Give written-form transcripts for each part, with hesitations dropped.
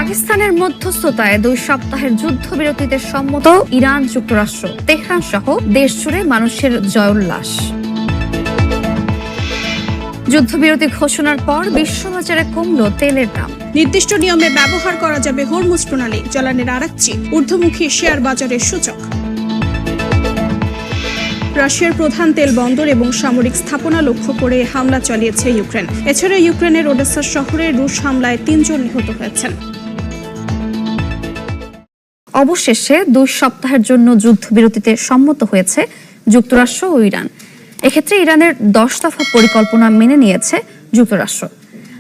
পাকিস্তানের মধ্যস্থতায় 2 সপ্তাহের যুদ্ধবিরতিতে সম্মত ইরান, যুক্তরাষ্ট্র, তেহরান সহ দেশ জুড়ে মানুষের জয়োল্লাস। যুদ্ধবিরতি ঘোষণার পর বিশ্ববাজারে কমল তেলের দাম। নির্দিষ্ট নিয়মে ব্যবহার করা যাবে হরমুজ প্রণালী, জ্বালানির আরাকচি, ঊর্ধ্বমুখী শেয়ার বাজারের সূচক। রাশিয়ার প্রধান তেল বন্দর এবং সামরিক স্থাপনা লক্ষ্য করে হামলা চালিয়েছে ইউক্রেন। এছাড়া ইউক্রেনের ওডেসা শহরে রুশ হামলায় 3 জন নিহত হয়েছেন। অবশেষে 2 সপ্তাহের জন্য যুদ্ধবিরতিতে সম্মত হয়েছে যুক্তরাষ্ট্র ও ইরান। এক্ষেত্রে ইরানের 10 দফা পরিকল্পনা মেনে নিয়েছে যুক্তরাষ্ট্র,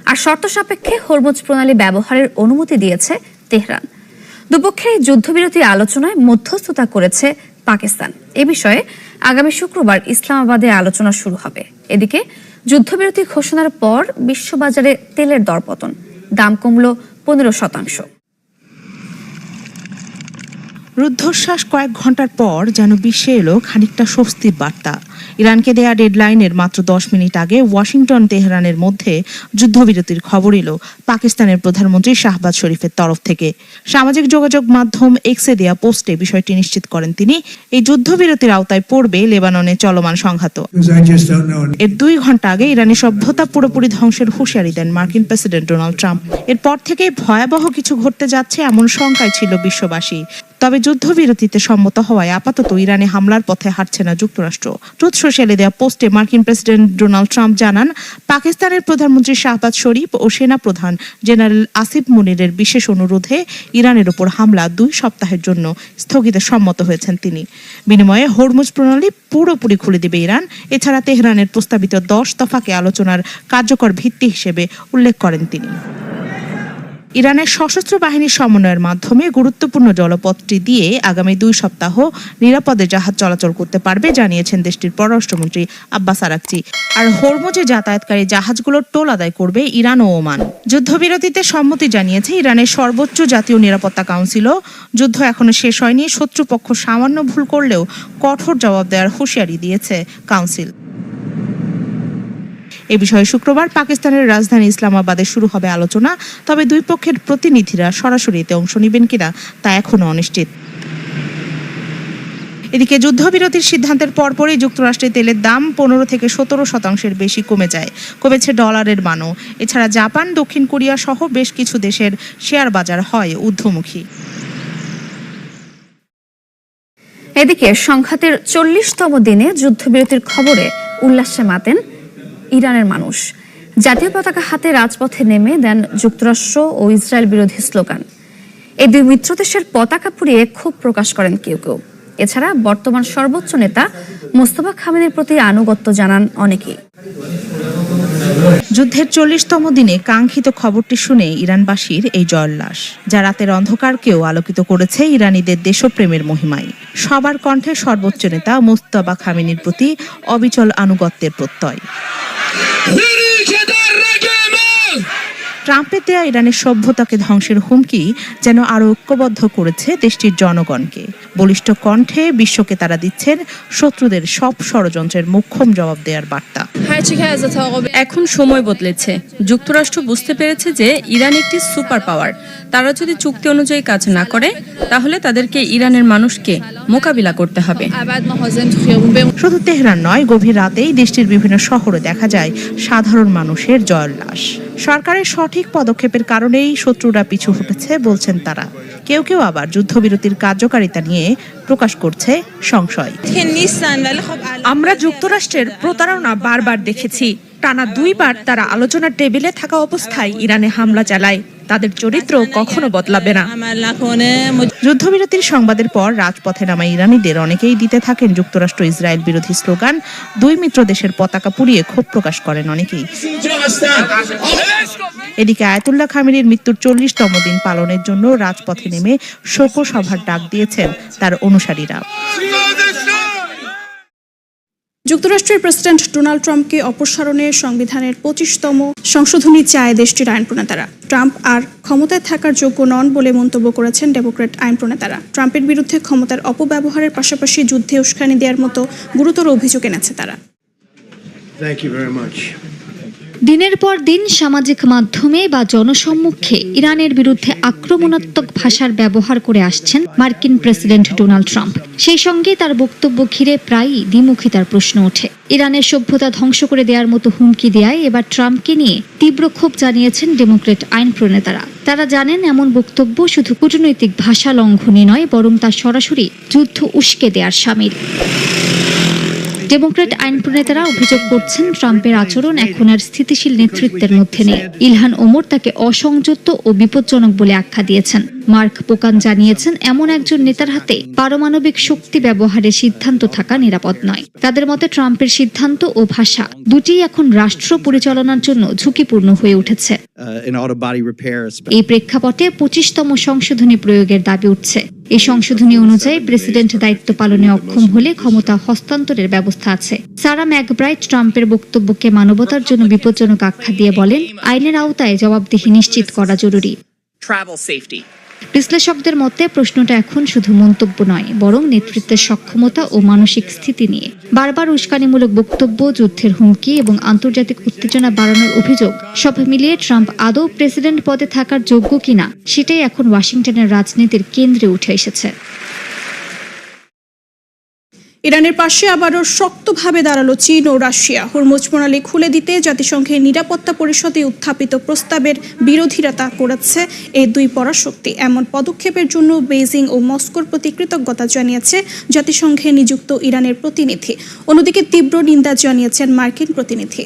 আর শর্ত সাপেক্ষে হরমুজ প্রণালী ব্যবহারের অনুমতি দিয়েছে তেহরান। দুপক্ষের যুদ্ধবিরতি আলোচনায় মধ্যস্থতা করেছে পাকিস্তান। এ বিষয়ে আগামী শুক্রবার ইসলামাবাদে আলোচনা শুরু হবে। এদিকে যুদ্ধবিরতি ঘোষণার পর বিশ্ববাজারে তেলের দরপতন, দাম কমল 15%। রুদ্ধশ্বাস কয়েক ঘন্টার পর যেন বিশ্বে এলো খানিকটা স্বস্তির বার্তা। ইরানকে দেয়া ডেডলাইনের মাত্র 10 মিনিট আগে ওয়াশিংটন তেহরানের মধ্যে যুদ্ধবিরতির খবর এলো পাকিস্তানের প্রধানমন্ত্রী শাহবাজ শরীফের তরফ থেকে। সামাজিক যোগাযোগ মাধ্যম এক্সে দেয়া পোস্টে বিষয়টি নিশ্চিত করেন তিনি। এই যুদ্ধবিরতির আওতায় পড়বে লেবাননে চলমান সংঘাত। এর 2 ঘন্টা আগে ইরানি সভ্যতা পুরোপুরি ধ্বংসের হুঁশিয়ারি দেন মার্কিন প্রেসিডেন্ট ডোনাল্ড ট্রাম্প। এরপর থেকে ভয়াবহ কিছু ঘটতে যাচ্ছে এমন শঙ্কায় ছিল বিশ্ববাসী। তবে যুদ্ধবিরতিতে সম্মত হওয়ায় আপাতত ইরানে হামলার পথে হাঁটছে না যুক্তরাষ্ট্র। ট্রুথ সোশ্যালে দেওয়া পোস্টে মার্কিন প্রেসিডেন্ট ডোনাল্ড ট্রাম্প জানান, পাকিস্তানের প্রধানমন্ত্রী শাহবাজ শরীফ ও সেনাপ্রধান জেনারেল আসিফ মুনিরের বিশেষ অনুরোধে ইরানের ওপর হামলা 2 সপ্তাহের জন্য স্থগিতে সম্মত হয়েছেন তিনি। বিনিময়ে হরমুজ প্রণালী পুরোপুরি খুলে দেবে ইরান। এছাড়া তেহরানের প্রস্তাবিত 10 দফাকে আলোচনার কার্যকর ভিত্তি হিসেবে উল্লেখ করেন তিনি। ইরানের সশস্ত্র বাহিনীর সমন্বয়ের মাধ্যমে গুরুত্বপূর্ণ জলপথটি দিয়ে আগামী 2 সপ্তাহ নিরাপদে জাহাজ চলাচল করতে পারবে জানিয়েছেন দেশটির পররাষ্ট্রমন্ত্রী আব্বাস আরাকচি। আর হরমুজে যাতায়াতকারী জাহাজগুলোর টোল আদায় করবে ইরান ও ওমান। যুদ্ধবিরতিতে সম্মতি জানিয়েছে ইরানের সর্বোচ্চ জাতীয় নিরাপত্তা কাউন্সিলও। যুদ্ধ এখনো শেষ হয়নি। শত্রুপক্ষ সামান্য ভুল করলেও কঠোর জবাব দেওয়ার হুঁশিয়ারি দিয়েছে কাউন্সিল। এ বিষয়ে শুক্রবার পাকিস্তানের রাজধানী ইসলামাবাদে শুরু হবে আলোচনা। তবে 2 পক্ষের প্রতিনিধিরা সরাসরি এতে অংশ নেবেন কিনা তা এখনো অনিশ্চিত। এদিকে যুদ্ধবিরতির সিদ্ধান্তের পরপরই যুক্তরাষ্ট্রের তেলের দাম 15 থেকে 17% বেশি কমে যায়। কমেছে ডলারের মানও। এছাড়া জাপান, দক্ষিণ কোরিয়া সহ বেশ কিছু দেশের শেয়ার বাজার হয় ঊর্ধ্বমুখী। এদিকে সংঘাতের 40তম দিনে যুদ্ধবিরতির খবরে উল্লাসে মাতেন ইরানের মানুষ। জাতীয় পতাকা হাতে রাজপথে নেমে দেন যুক্তরাষ্ট্র ও ইসরায়েল বিরোধী স্লোগান। এই 2 মিত্রদেশের পতাকা পুড়িয়ে ক্ষোভ প্রকাশ করেন কেউ কেউ। এছাড়া বর্তমান সর্বোচ্চ নেতা মোস্তফা খামেনির প্রতি আনুগত্য জানান অনেকেই। যুদ্ধের 40তম দিনে কাঙ্ক্ষিত খবরটি শুনে ইরানবাসীর এই জয়োল্লাস, যা রাতের অন্ধকারকেও আলোকিত করেছে ইরানিদের দেশপ্রেমের মহিমায়। সবার কণ্ঠে সর্বোচ্চ নেতা মোস্তফা খামেনির প্রতি অবিচল আনুগত্যের প্রত্যয়। ট্রাম্পের দেয়া ইরানের সভ্যতাকে ধ্বংসের হুমকি যেন আরো ঐক্যবদ্ধ করেছে দেশটির জনগণকে। বলিষ্ঠ কণ্ঠে বিশ্বকে তারা দিচ্ছেন শত্রুদের সব ষড়যন্ত্রের মোক্ষম জবাব দেওয়ার বার্তা। এখন সময় বদলেছে। যুক্তরাষ্ট্র বুঝতে পেরেছে যে ইরান একটি সুপার পাওয়ার। তারা যদি চুক্তি অনুযায়ী কাজ না করে তাহলে তাদেরকে ইরানের মানুষকে মোকাবিলা করতে হবে। শুধু তেহরান নয়, গভীর রাতেই দেশটির বিভিন্ন শহরে দেখা যায় সাধারণ মানুষের জয়োল্লাস। সরকারের সঠিক পদক্ষেপের কারণেই শত্রুরা পিছু হটেছে বলছেন তারা। কেউ কেউ আবার যুদ্ধবিরতির কার্যকারিতা নিয়ে প্রকাশ করছে সংশয়। আমরা যুক্তরাষ্ট্রের প্রতারণা বারবার দেখেছি। টানা 2 বার তারা আলোচনার টেবিলে থাকা অবস্থায় ইরানে হামলা চালায়। তাদের চরিত্র কখনো বদলাবে না। যুদ্ধবিরতির সংবাদের পর রাজপথে নামা ইরানিদের অনেকেই দিতে থাকেন যুক্তরাষ্ট্র ইসরায়েল বিরোধী স্লোগান। 2 মিত্র দেশের পতাকা পুড়িয়ে ক্ষোভ প্রকাশ করেন অনেকেই। এদিকে আয়াতুল্লাহ খামেনির মৃত্যুর 40তম দিন পালনের জন্য রাজপথে নেমে শোকসভার ডাক দিয়েছেন তার অনুসারীরা। যুক্তরাষ্ট্রের প্রেসিডেন্ট ডোনাল্ড ট্রাম্পকে অপসারণে সংবিধানের 25তম সংশোধনী চায় দেশটির আইন প্রণেতারা। ট্রাম্প আর ক্ষমতায় থাকার যোগ্য নন বলে মন্তব্য করেছেন ডেমোক্র্যাট আইন প্রণেতারা। ট্রাম্পের বিরুদ্ধে ক্ষমতার অপব্যবহারের পাশাপাশি যুদ্ধে উস্কানি দেওয়ার মতো গুরুতর অভিযোগ এনেছে তারা। দিনের পর দিন সামাজিক মাধ্যমে বা জনসম্মুখে ইরানের বিরুদ্ধে আক্রমণাত্মক ভাষার ব্যবহার করে আসছেন মার্কিন প্রেসিডেন্ট ডোনাল্ড ট্রাম্প। সেই সঙ্গে তার বক্তব্য ঘিরে প্রায়ই দ্বিমুখিতার প্রশ্ন ওঠে। ইরানের সভ্যতা ধ্বংস করে দেওয়ার মতো হুমকি দেয়ায় এবার ট্রাম্পকে নিয়ে তীব্র ক্ষোভ জানিয়েছেন ডেমোক্র্যাট আইন প্রণেতারা। তারা জানেন এমন বক্তব্য শুধু কূটনৈতিক ভাষা লঙ্ঘনই নয়, বরং তা সরাসরি যুদ্ধ উস্কে দেওয়ার শামিল। ডেমোক্র্যাট আইন প্রণেতারা অভিযোগ করছেন ট্রাম্পের আচরণ এখন আর স্থিতিশীল নেতৃত্বের মধ্যে নেই। ইলহান ওমর তাকে অসংযত ও বিপজ্জনক বলে আখ্যা দিয়েছেন। মার্ক পোকান জানিয়েছেন এমন একজন নেতার হাতে পারমাণবিক শক্তি ব্যবহারের সিদ্ধান্ত থাকা নিরাপদ নয়। তাদের মতে ট্রাম্পের সিদ্ধান্ত ও ভাষা দুটিই এখন রাষ্ট্র পরিচালনার জন্য ঝুঁকিপূর্ণ হয়ে উঠেছে। এই প্রেক্ষাপটে 25তম সংশোধনী প্রয়োগের দাবি উঠছে। এই সংশোধনী অনুযায়ী প্রেসিডেন্ট দায়িত্ব পালনে অক্ষম হলে ক্ষমতা হস্তান্তরের ব্যবস্থা আছে। সারা ম্যাকব্রাইট ট্রাম্পের বক্তব্যকে মানবতার জন্য বিপজ্জনক আখ্যা দিয়ে বলেন, আইনের আওতায় জবাবদিহি নিশ্চিত করা জরুরি। বিশ্লেষকদের মতে প্রশ্নটা এখন শুধু মন্তব্য নয়, বরং নেতৃত্বের সক্ষমতা ও মানসিক স্থিতি নিয়ে। বারবার উস্কানিমূলক বক্তব্য, যুদ্ধের হুমকি এবং আন্তর্জাতিক উত্তেজনা বাড়ানোর অভিযোগ সব মিলিয়ে ট্রাম্প আদৌ প্রেসিডেন্ট পদে থাকার যোগ্য কিনা সেটাই এখন ওয়াশিংটনের রাজনীতির কেন্দ্রে উঠে এসেছে। ইরানের পাশে আবারও শক্তভাবে দাঁড়ালো চীন ও রাশিয়া। হরমুজ প্রণালী খুলে দিতে জাতিসংঘের নিরাপত্তা পরিষদে উত্থাপিত প্রস্তাবের বিরোধিতা করেছে এই দুই পরাশক্তি। এমন পদক্ষেপের জন্য বেইজিং ও মস্কোর প্রতি কৃতজ্ঞতা জানিয়েছে জাতিসংঘে নিযুক্ত ইরানের প্রতিনিধি। অন্যদিকে তীব্র নিন্দা জানিয়েছেন মার্কিন প্রতিনিধি।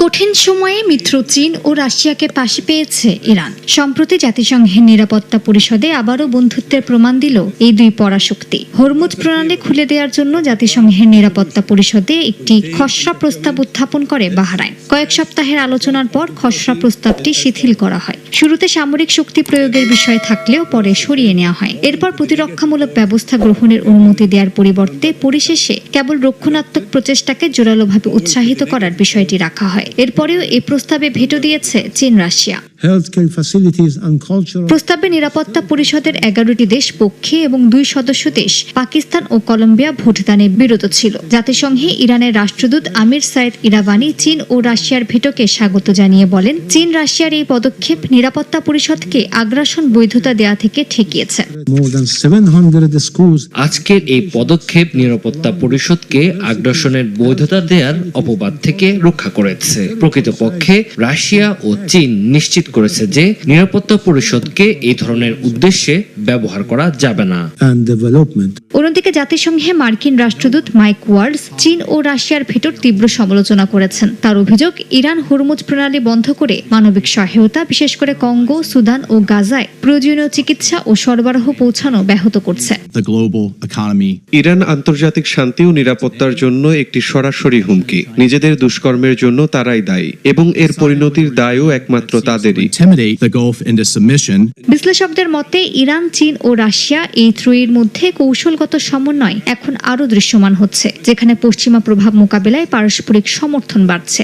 কঠিন সময়ে মিত্র চীন ও রাশিয়াকে পাশে পেয়েছে ইরান। সম্প্রতি জাতিসংঘের নিরাপত্তা পরিষদে আবারও বন্ধুত্বের প্রমাণ দিল এই দুই পরাশক্তি। হরমুজ প্রণালী খুলে দেওয়ার জন্য জাতিসংঘের নিরাপত্তা পরিষদে একটি খসড়া প্রস্তাব উত্থাপন করে বাহরাইন। কয়েক সপ্তাহের আলোচনার পর খসড়া প্রস্তাবটি শিথিল করা হয়। শুরুতে সামরিক শক্তি প্রয়োগের বিষয় থাকলেও পরে সরিয়ে নেওয়া হয়। এরপর প্রতিরক্ষামূলক ব্যবস্থা গ্রহণের অনুমতি দেওয়ার পরিবর্তে পরিশেষে কেবল রক্ষণাত্মক প্রচেষ্টাকে জোরালোভাবে উৎসাহিত করার বিষয়টি রাখা হয়। এরপরেও এই প্রস্তাবে ভেটো দিয়েছে চীন, রাশিয়া। প্রস্তাবে নিরাপত্তা পরিষদের 11টি দেশ পক্ষে এবং 2 সদস্য দেশ পাকিস্তান ও কলম্বিয়া ভোটদানে বিরত ছিল। জাতিসংঘে ইরানের রাষ্ট্রদূত আমির সাইদ ইরাবানি চীন ও রাশিয়ার ভেটোকে স্বাগত জানিয়ে বলেন, চীন রাশিয়ার এই পদক্ষেপ নিরাপত্তা পরিষদকে আগ্রাসন বৈধতা দেয়া থেকে ঠেকিয়েছে। আজকের এই পদক্ষেপ নিরাপত্তা পরিষদকে আগ্রাসনের বৈধতা দেওয়ার অপবাদ থেকে রক্ষা করেছে। প্রকৃতপক্ষে রাশিয়া ও চীন নিশ্চিত করেছে যে নিরাপত্তা পরিষদকে এই ধরনের উদ্দেশ্যে ব্যবহার করা যাবে না। অন্যদিকে জাতিসংঘে মার্কিন রাষ্ট্রদূত মাইক ওয়ার্ডস চীন ও রাশিয়ার ভেটোর তীব্র সমালোচনা করেছেন। তার অভিযোগ, ইরান হরমুজ প্রণালী বন্ধ করে মানবিক সহায়তা, বিশেষ করে কঙ্গো, সুদান ও গাজায় প্রয়োজনীয় চিকিৎসা ও সরবরাহ পৌঁছানো ব্যাহত করছে। ইরান আন্তর্জাতিক শান্তি ও নিরাপত্তার জন্য একটি সরাসরি হুমকি। নিজেদের দুষ্কর্মের জন্য তারাই দায়ী এবং এর পরিণতির দায়ও একমাত্র তাদেরই। বিশ্লেষকদের মতে ইরান, চীন ও রাশিয়া এই ত্রয়ীর মধ্যে কৌশলগত সমন্বয় এখন আরো দৃশ্যমান হচ্ছে, যেখানে পশ্চিমা প্রভাব মোকাবিলায় পারস্পরিক সমর্থন বাড়ছে।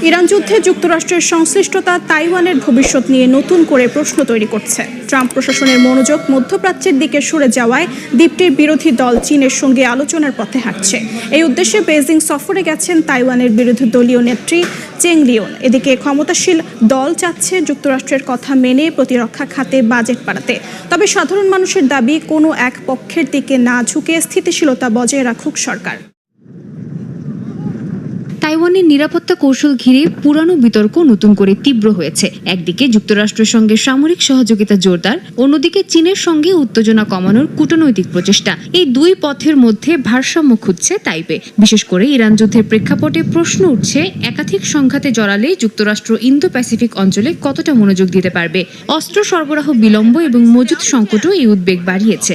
ইরান যুদ্ধে যুক্তরাষ্ট্রের সংশ্লিষ্টতা তাইওয়ানের ভবিষ্যৎ নিয়ে নতুন করে প্রশ্ন তৈরি করছে। ট্রাম্প প্রশাসনের মনোযোগ মধ্যপ্রাচ্যের দিকে সরে যাওয়ায় দ্বীপটির বিরোধী দল চীনের সঙ্গে আলোচনার পথে হাঁটছে। এই উদ্দেশ্যে বেইজিং সফরে গেছেন তাইওয়ানের বিরোধী দলীয় নেত্রী চেং লিওন। এদিকে ক্ষমতাশীল দল চাচ্ছে যুক্তরাষ্ট্রের কথা মেনে প্রতিরক্ষা খাতে বাজেট বাড়াতে। তবে সাধারণ মানুষের দাবি, কোনো এক পক্ষের দিকে না ঝুঁকে স্থিতিশীলতা বজায় রাখুক সরকার। তাইওয়ানের নিরাপত্তা কৌশল ঘিরে পুরানো বিতর্ক নতুন করে তীব্র হয়েছে। একদিকে যুক্তরাষ্ট্রের সঙ্গে সামরিক সহযোগিতা জোরদার, অন্যদিকে চীনের সঙ্গে উত্তেজনা কমানোর কূটনৈতিক প্রচেষ্টা। এই দুই পথের মধ্যে ভারসাম্য খুঁজছে তাইপে। বিশেষ করে ইরান যুদ্ধের প্রেক্ষাপটে প্রশ্ন উঠছে, একাধিক সংঘাতে জড়ালে যুক্তরাষ্ট্র ইন্দো প্যাসিফিক অঞ্চলে কতটা মনোযোগ দিতে পারবে। অস্ত্র সরবরাহ বিলম্ব এবং মজুদ সংকটও এই উদ্বেগ বাড়িয়েছে।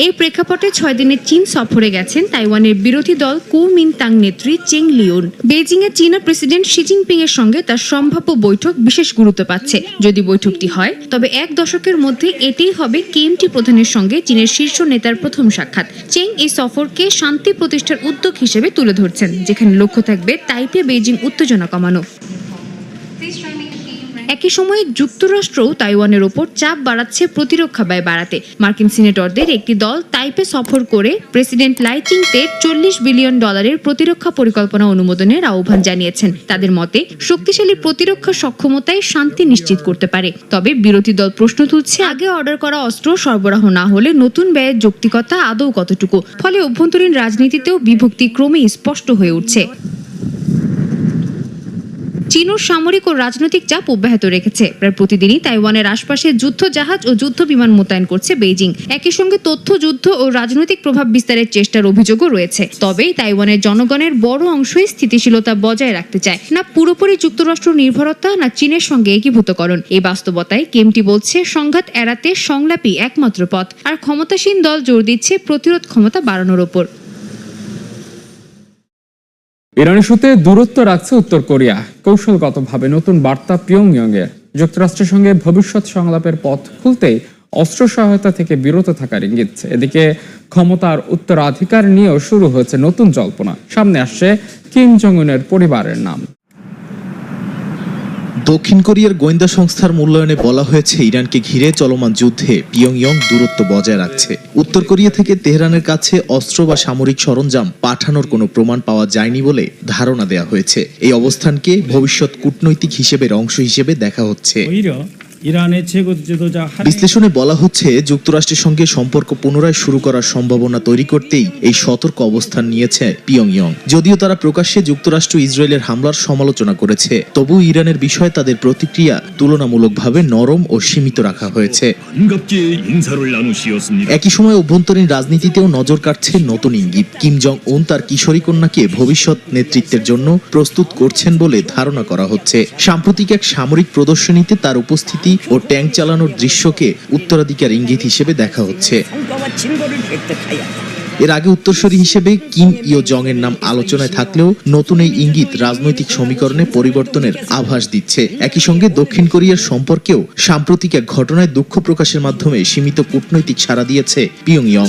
এই প্রেক্ষাপটে 6 দিনের চীন সফরে গেছেন তাইওয়ানের বিরোধী দল কুমিনতাং নেত্রী চেং লিওন। বেইজিংয়ে চীনা প্রেসিডেন্ট শি জিনপিং এর সঙ্গে তার সম্ভাব্য বৈঠক বিশেষ গুরুত্ব পাচ্ছে। যদি বৈঠকটি হয়, তবে 1 দশকের মধ্যে এটাই হবে কেএমটি প্রধানের সঙ্গে চীনের শীর্ষ নেতার প্রথম সাক্ষাৎ। চেং এই সফরকে শান্তি প্রতিষ্ঠার উদ্যোগ হিসেবে তুলে ধরছেন, যেখানে লক্ষ্য থাকবে তাইপে বেইজিং উত্তেজনা কমানো। একই সময়ে যুক্তরাষ্ট্রও তাইওয়ানের ওপর চাপ বাড়াচ্ছে প্রতিরক্ষা ব্যয় বাড়াতে। মার্কিন সিনেটরদের একটি দল তাইপে সফর করে প্রেসিডেন্ট লাই চিং-তে $40 বিলিয়ন প্রতিরক্ষা পরিকল্পনা অনুমোদনের আহ্বান জানিয়েছেন। তাদের মতে শক্তিশালী প্রতিরক্ষা সক্ষমতায় শান্তি নিশ্চিত করতে পারে। তবে বিরোধী দল প্রশ্ন তুলছে, আগে অর্ডার করা অস্ত্র সরবরাহ না হলে নতুন ব্যয়ের যৌক্তিকতা আদৌ কতটুকু? ফলে অভ্যন্তরীণ রাজনীতিতেও বিভক্তি ক্রমেই স্পষ্ট হয়ে উঠছে। চীনও সামরিক ও রাজনৈতিক চাপ অব্যাহত রেখেছে। প্রায় প্রতিদিনই তাইওয়ানের আশপাশে যুদ্ধ জাহাজ ও যুদ্ধ বিমান মোতায়েন করছে বেইজিং। একই সঙ্গে তথ্য যুদ্ধ ও রাজনৈতিক প্রভাব বিস্তারের চেষ্টার অভিযোগও রয়েছে। তবে তাইওয়ানের জনগণের বড় অংশই স্থিতিশীলতা বজায় রাখতে চায় না পুরোপুরি যুক্তরাষ্ট্র নির্ভরতা, না চীনের সঙ্গে একীভূতকরণ। এই বাস্তবতায় কেমটি বলছে সংঘাত এড়াতে সংলাপই একমাত্র পথ, আর ক্ষমতাসীন দল জোর দিচ্ছে প্রতিরোধ ক্ষমতা বাড়ানোর ওপর। ইরান ইস্যুতে দূরত্ব রাখছে উত্তর কোরিয়া। কৌশলগতভাবে নতুন বার্তা পিয়ংইয়ংয়ের। যুক্তরাষ্ট্রের সঙ্গে ভবিষ্যৎ সংলাপের পথ খুলতেই অস্ত্র সহায়তা থেকে বিরত থাকার ইঙ্গিত। এদিকে ক্ষমতার উত্তরাধিকার নিয়েও শুরু হয়েছে নতুন জল্পনা। সামনে আসছে কিম জং উনের পরিবারের নাম। দক্ষিণ কোরিয়ার গোয়েন্দা সংস্থার মূল্যায়নে বলা হয়েছে, ইরানকে ঘিরে চলমান যুদ্ধে পিয়ংইয়ং দূরত্ব বজায় রাখছে। উত্তর কোরিয়া থেকে তেহরানের কাছে অস্ত্র বা সামরিক সরঞ্জাম পাঠানোর কোনো প্রমাণ পাওয়া যায়নি বলে ধারণা দেয়া হয়েছে। এই অবস্থানকে ভবিষ্যৎ কূটনৈতিক হিসেবের অংশ হিসেবে দেখা হচ্ছে। বিশ্লেষণে বলা হচ্ছে, যুক্তরাষ্ট্রের সঙ্গে সম্পর্ক পুনরায় শুরু করার সম্ভাবনা তৈরি করতেই এই সতর্ক অবস্থান নিয়েছে পিয়ংইয়ং। যদিও তারা প্রকাশ্যে যুক্তরাষ্ট্র ইসরায়েলের হামলার সমালোচনা করেছে, তবু ইরানের বিষয়ে তাদের প্রতিক্রিয়া তুলনামূলকভাবে নরম ও সীমিত রাখা হয়েছে। একই সময় অভ্যন্তরীণ রাজনীতিতেও নজর কাটছে নতুন ইঙ্গিত। কিম জং উন তার কিশোরী কন্যাকে ভবিষ্যৎ নেতৃত্বের জন্য প্রস্তুত করছেন বলে ধারণা করা হচ্ছে। সাম্প্রতিক এক সামরিক প্রদর্শনীতে তার উপস্থিতি ও ট্যাঙ্ক চালানোর দৃশ্যকে উত্তরাধিকার ইঙ্গিত হিসেবে দেখা হচ্ছে। এর আগে উত্তরসূরি হিসেবে কিম ইও জং এর নাম আলোচনায় থাকলেও নতুন এই ইঙ্গিত রাজনৈতিক সমীকরণে পরিবর্তনের আভাস দিচ্ছে। একই সঙ্গে দক্ষিণ কোরিয়ার সম্পর্কেও সাম্প্রতিক এক ঘটনায় দুঃখ প্রকাশের মাধ্যমে সীমিত কূটনৈতিক সাড়া দিয়েছে পিয়ংইয়ং।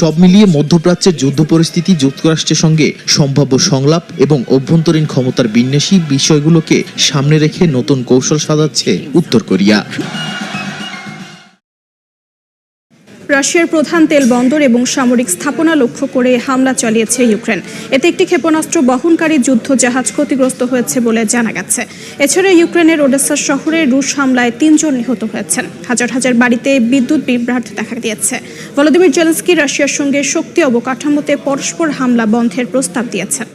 সব মিলিয়ে মধ্যপ্রাচ্যের যুদ্ধ পরিস্থিতি, যুক্তরাষ্ট্রের সঙ্গে সম্ভাব্য সংলাপ এবং অভ্যন্তরীণ ক্ষমতার বিন্যাসী বিষয়গুলোকে সামনে রেখে নতুন কৌশল সাজাচ্ছে উত্তর কোরিয়া। রাশিয়ার প্রধান তেল বন্দর এবং সামরিক স্থাপনা লক্ষ্য করে হামলা চালিয়েছে ইউক্রেন। এতে একটি ক্ষেপণাস্ত্র বহনকারী যুদ্ধ জাহাজ ক্ষতিগ্রস্ত হয়েছে বলে জানা গেছে। এছাড়া ইউক্রেনের ওডেসা শহরে রুশ হামলায় 3 জন নিহত হয়েছেন। হাজার হাজার বাড়িতে বিদ্যুৎ বিভ্রাট দেখা দিয়েছে। ভলোদিমির জেলেনস্কি রাশিয়ার সঙ্গে শক্তি অবকাঠামোতে পরস্পর হামলা বন্ধের প্রস্তাব দিয়েছেন।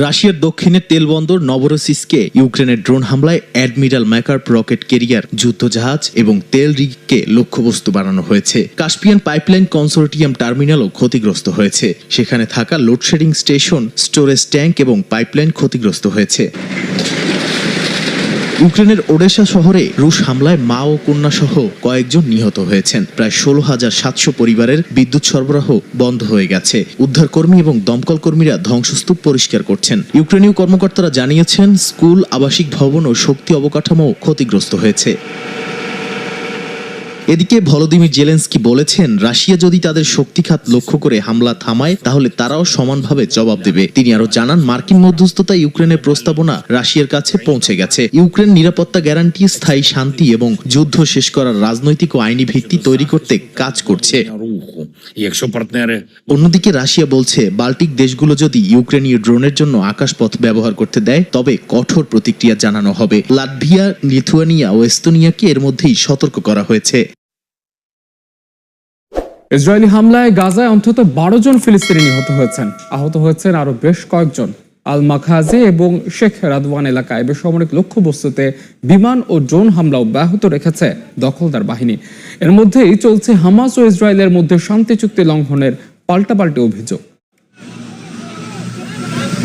রাশিয়ার দক্ষিণের তেল বন্দর নভরোসিস্কে ইউক্রেনের ড্রোন হামলায় অ্যাডমিরাল ম্যাকার্ভ রকেট ক্যারিয়ার যুদ্ধজাহাজ এবং তেল রিগকে লক্ষ্যবস্তু বানানো হয়েছে। কাস্পিয়ান পাইপলাইন কনসোর্টিয়াম টার্মিনালও ক্ষতিগ্রস্ত হয়েছে। সেখানে থাকা লোডশেডিং স্টেশন, স্টোরেজ ট্যাঙ্ক এবং পাইপলাইন ক্ষতিগ্রস্ত হয়েছে। ইউক্রেনের ওডেসা শহরে রুশ হামলায় মা ও কন্যা সহ কয়েকজন নিহত হয়েছেন। প্রায় 16,700 পরিবারের বিদ্যুৎ সরবরাহ বন্ধ হয়ে গেছে। উদ্ধারকর্মী এবং দমকল কর্মীরা ধ্বংসস্তূপ পরিষ্কার করছেন। ইউক্রেনীয় কর্মকর্তারা জানিয়েছেন, স্কুল, আবাসিক ভবন ও শক্তি অবকাঠামো ক্ষতিগ্রস্ত হয়েছে। এদিকে ভলোদিমির জেলেনস্কি বলেছেন, রাশিয়া যদি তাদের শক্তি খাত লক্ষ্য করে হামলা থামায় তাহলে তারাও সমানভাবে জবাব দেবে। তিনি আরো জানান, মার্কিন মধ্যস্থতায় ইউক্রেনের প্রস্তাবনা রাশিয়ার কাছে পৌঁছে গেছে। ইউক্রেন নিরাপত্তা গ্যারান্টি, স্থায়ী শান্তি এবং যুদ্ধ শেষ করার রাজনৈতিক ও আইনি ভিত্তি তৈরি করতে কাজ করছে। অন্যদিকে রাশিয়া বলছে, বাল্টিক দেশগুলো যদি ইউক্রেনীয় ড্রোনের জন্য আকাশপথ ব্যবহার করতে দেয় তবে কঠোর প্রতিক্রিয়া জানানো হবে। লাটভিয়া, লিথুয়ানিয়া ও এস্তোনিয়াকে এর মধ্যেই সতর্ক করা হয়েছে। ইসরায়েলি হামলায় গাজায় অন্তত 12 জন ফিলিস্তিনি নিহত হয়েছেন। আহত হয়েছেন আরো বেশ কয়েকজন। আল মাখাজি এবং শেখ রাদওয়ান এলাকায় বেসামরিক লক্ষ্যবস্তুতে বিমান ও ড্রোন হামলা অব্যাহত রেখেছে দখলদার বাহিনী। এর মধ্যেই চলছে হামাস ও ইসরায়েলের মধ্যে শান্তি চুক্তি লঙ্ঘনের পাল্টাপাল্টি অভিযোগ।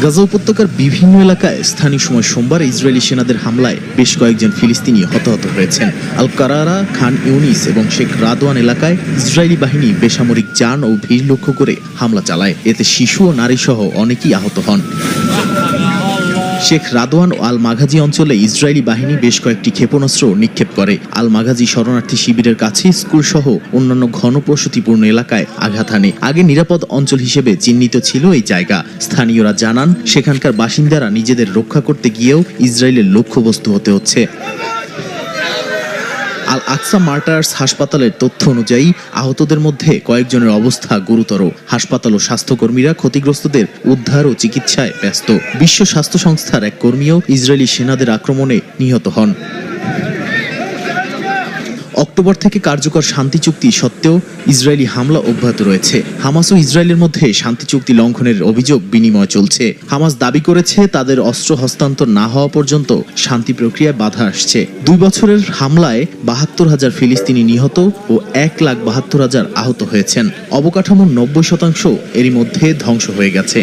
গাজা উপত্যকার বিভিন্ন এলাকায় স্থানীয় সময় সোমবার ইসরায়েলি সেনাদের হামলায় বেশ কয়েকজন ফিলিস্তিনি হতাহত হয়েছেন। আল কারারা, খান ইউনিস এবং শেখ রাদওয়ান এলাকায় ইসরায়েলি বাহিনী বেসামরিক যান ও ভিড় লক্ষ্য করে হামলা চালায়। এতে শিশু ও নারী সহ অনেকেই আহত হন। শেখ রাদওয়ান ও আল মাঘাজি অঞ্চলে ইসরায়েলি বাহিনী বেশ কয়েকটি ক্ষেপণাস্ত্র নিক্ষেপ করে। আল মাঘাজি শরণার্থী শিবিরের কাছে স্কুল সহ অন্যান্য ঘনবসতিপূর্ণ এলাকায় আঘাত হানে। আগে নিরাপদ অঞ্চল হিসেবে চিহ্নিত ছিল এই জায়গা। স্থানীয়রা জানান, সেখানকার বাসিন্দারা নিজেদের রক্ষা করতে গিয়েও ইসরায়েলের লক্ষ্যবস্তু হতে হচ্ছে। আল আকসা মার্টার্স হাসপাতালের তথ্য অনুযায়ী আহতদের মধ্যে কয়েকজনের অবস্থা গুরুতর। হাসপাতাল ও স্বাস্থ্যকর্মীরা ক্ষতিগ্রস্তদের উদ্ধার ও চিকিৎসায় ব্যস্ত। বিশ্ব স্বাস্থ্য সংস্থার এক কর্মীও ইসরায়েলি সেনাদের আক্রমণে নিহত হন। অক্টোবর থেকে কার্যকর শান্তি চুক্তি সত্ত্বেও ইসরায়েলি হামলা অব্যাহত রয়েছে। হামাস ও ইসরায়েলের মধ্যে শান্তি চুক্তি লঙ্ঘনের অভিযোগ বিনিময় চলছে। হামাস দাবি করেছে তাদের অস্ত্র হস্তান্তর না হওয়া পর্যন্ত শান্তি প্রক্রিয়ায় বাধা আসছে। 2 বছরের হামলায় 72,000 ফিলিস্তিনি নিহত ও 1,72,000 আহত হয়েছেন। অবকাঠামোর 90% এরই মধ্যে ধ্বংস হয়ে গেছে।